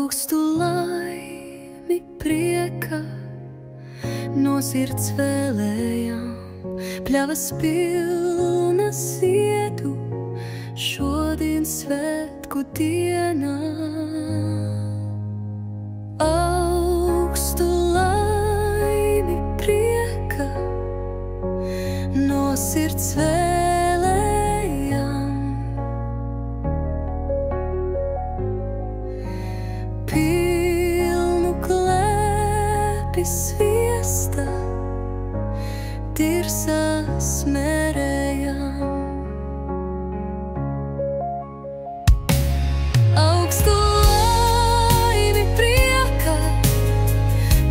Augstu laimi prieka no sirds vēlējām, pļavas pilnas ziedu šodien svētku dienā. Augstu laimi prieka no sirds vēlējām, pilnu klēpi sviesta tirsās mērējām. Augstu laimi prieka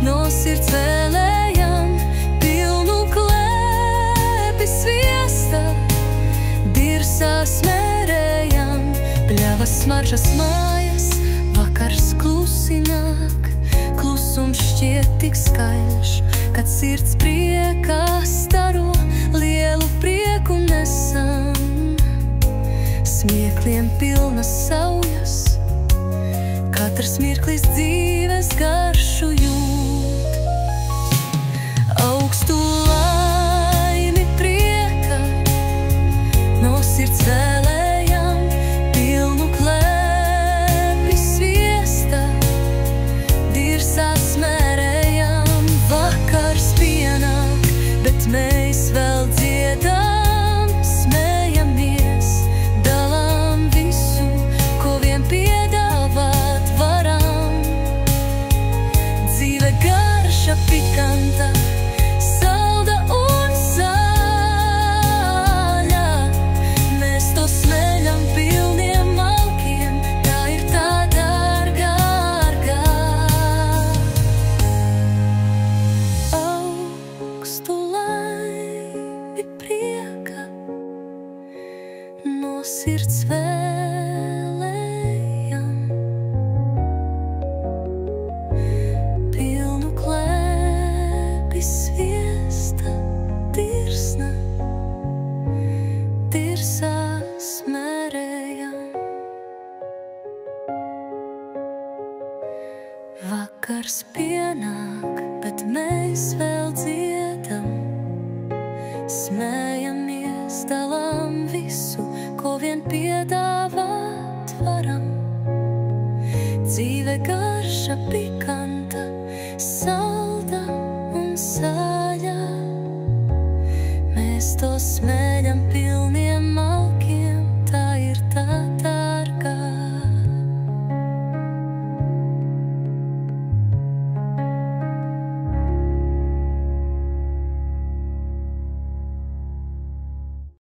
no sirds vēlējām, pilnu klēpi sviesta tirsās mērējām. Pļavas smaržas mājas, vakars klusi nāk, klusums šķiet tik skaļš, kad sirds priekā staro, lielu prieku nesam. Smiekliem pilnas saujas, katrs mirklis dzīves garšu jūt. Augstu laimi prieka no sirds vēlējām, pilnu klēpi sviesta dirsās mērējām. Vakars pienāk, bet mēs vēl dziedām, smējamies, dalām visu, ko vien piedāvāt varam. Dzīve garša pikanta, salda un sāļa, mēs to smeļam pilniem malkiem, tā ir tā dārgā. Augstu laimi prieka no sirds vēlējām, pilnu klēpi sviesta tirsna tirsās mērējām. Vakars pienāk, bet mēs vēl dziedam, smējamies, dalām visu, ko vien piedāvāt varam. Dzīve garša pikanta,